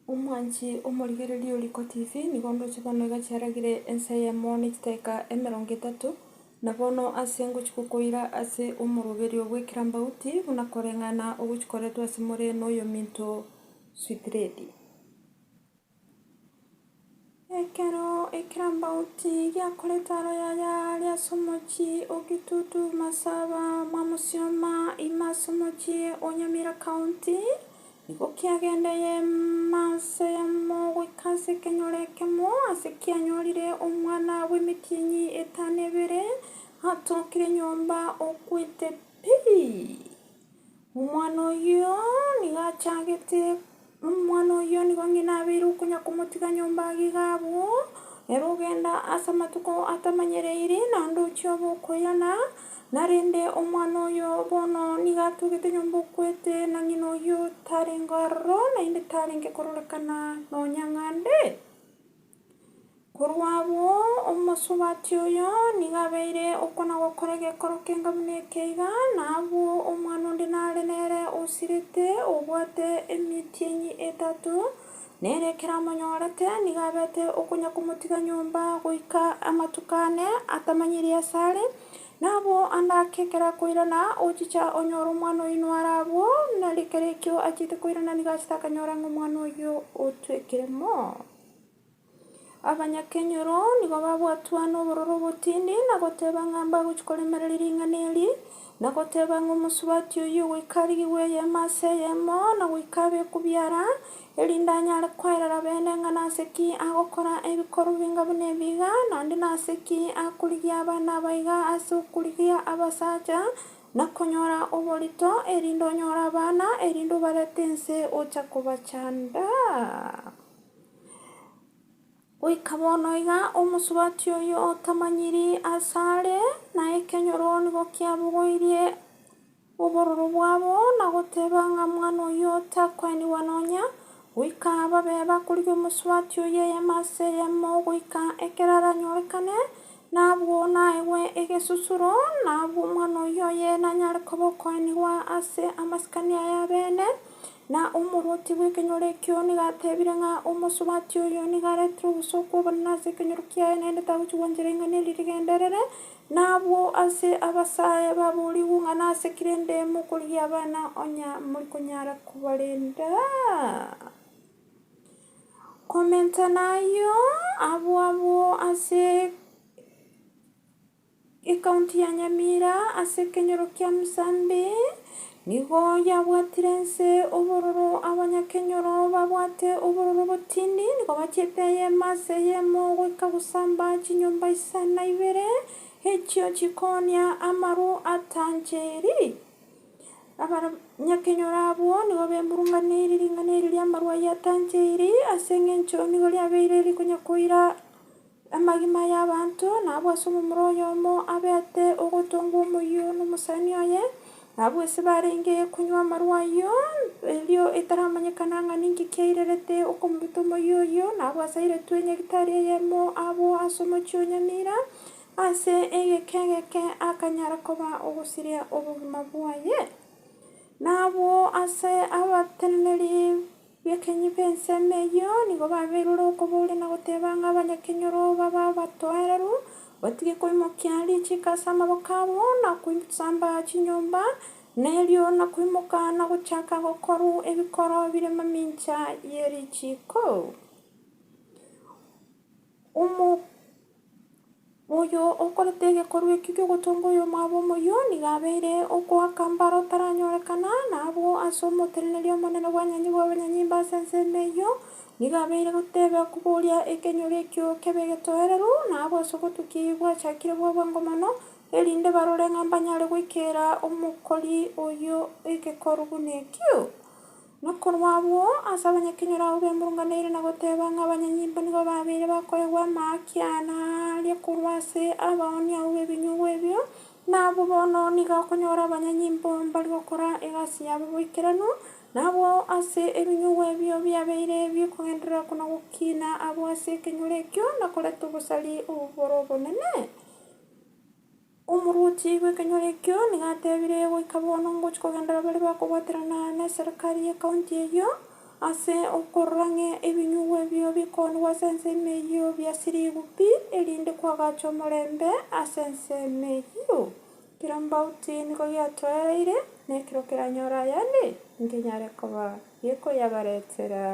Omwanchi omorigereria Riko TV nigo ndoche bono igachiaragire ensemo nechitaika 30 na bono ase ngochi gokoira ase omorogerio bwa ekirambauti buna koreng'ana ogochikoretwa ase more na oyominto Sweet Lady. Ekero ekirambauti giakoreta aro yaya riase omochi ogitutu masaba mwamosioma imasomochi onyamira county nigo kiagendeye masemo goika ase ekenyoro ekemo ase kianyorire omwana bw'emitienyi 5 atokire nyomba okwete pi. Omwana oyo niga achagete omwana oyo nigo ng'ina abeire okonya komotiga nyomba gigabwo ero ogenda ase amatuko atamanyereire naende ochia oba okoirana narende omwana oyo bono niga atugete nyomba okwete na ng'ina oyo tarenge ororo naende tarenge kororekana nonya ng'ande. Korwa abwo omosubati oyo niga abeire okona gokorega ekorokenga buna eke iga nabwo omwana onde nare nere osirete obwate emitienyi 3 nere ekero amonyorete niga abete okonya komotiga nyomba goika amatuko 4 atamanyiri ase are nabo ande ake ekero akoirana ochicha onyora omwana oyo nware abwo nari ekero ekio achiete koirana niga achete akanyora ng'a omwana oyo otwekiremo. Abanyakenyoro nigo babwatwa na obororo obotindi na goteba ng'a mbagochi koremereri ring'ana eri na goteba ng'a omosubati oyo goika arigiwe eyemo ase eyemo na goika abe kobiara erinde anyare koerera bene ng'a nase ki agokora ebikoro binga buna ebi iga naende nase ki akorigia abana aba iga ase okorigia abasacha na konyora oborito erinde onyore abana erinde obarete nse ocha kobachanda. Goika bono iga omosubati oyo otamanyiri ase are naye ekenyoro nigo kiabogoirie obororo bwabo na goteba ng'a mwana oyo takoeniwa nonya goika babe bakorigia omosubati oyo eyemo ase eyemo goika ekero aranyorekane nabwo naewe egesusuro nabwo omwana oyo yena anyare koba okoeniwa ase amasikani aya abene na omoruoti bwa ekenyoro ekio niga atebire ng'a omosubati oyo niga aretire obosoko obonene ase ekenyoro kiaye naende tagochi gwancha ring'ana eri rigenderere nabwo ase abasae baboriwu ng'a nase ki rende mokorigia abana onya morikonyara kobarenda. Komentana aywo abwo ase ekaunti ya Nyamira ase ekenyoro kia Musambi nigo yabwatire nse obororo abanyakenyoro babwate obororo botindi nigo bachiete eyemo ase eyemo goika gosamba chinyomba 2 echio chikonia amaru atancheri. Abanyakenyoro abwo nigo bemurunganirie ring'ana eri ria amaru aya atancheiri ase eng'encho nigo riabeire rikonya koira amagima ya abanto nabwo ase omomura oyomo abete ogotongwa omoiyo na omosani oye nabwo ase barenge konywa amaru aywo erio etaramanyekana ng'a ninki kiairerete okomoruta omoiyo oyo nabwo ase airetwe nyagetari eyemo abwo ase omochie o Nyamira ase egeke akanyara koba ogosiria obogima bwaye. Nabwo ase abateneneri bekenyi b'ensemo eywo nigo babeire ore okobora na goteba ng'a abanyakenyoro baba batoereru batige koimokia richiko ase amaboko abo na kosamba chinyomba nerio na koimoka na gochaka gokorwa ebikoro bire mamincha ya richiko. Oyo okorete egekorwa eki kia ogotonga oyomo abe omoiyo niga abeire okoaka mbaro otaranyorekana nabwo ase omoteneneri omonene bwa abanyanyimbo ase ensemo eywo niga abeire goteba koboria ekenyoro ekio kebe getoereru nabwo ase obotuki bwachakire bwabwango mono erinde barore ng'a mbanyare goikera omokori oyo egekorwa buna ekio. Na korwa abwo ase abanyakenyoro abwo bemurunganeire na goteba ng'a abanyanyimbo nigo babeire bakoewa amakiana aria korwa ase abaoni abwo b'ebinyugwa ebio nabwo bono niga okonyora abanyanyimbo mbari gokora egasi yabo boikeranu nabwo ase ebinyugwa ebio biabeire bikogenderera kona gokina abwo ase ekenyoro ekio na koreta obosari oboboro obonene. Omoruoti bwa ekenyoro ekio niga atebire goika bono ngochi kogenderera bare bakobwaterana na eserikari ya ekaunti eywo ase okorora ebinyugwa ebio bikonwa ase ensemo eyio bia sirigupi erinde kwagacha omorembe ase ensemo eyio. Kero mbauti nigo giatoereire na ekero keranyora yande nkenyare koba gekoyabaretera.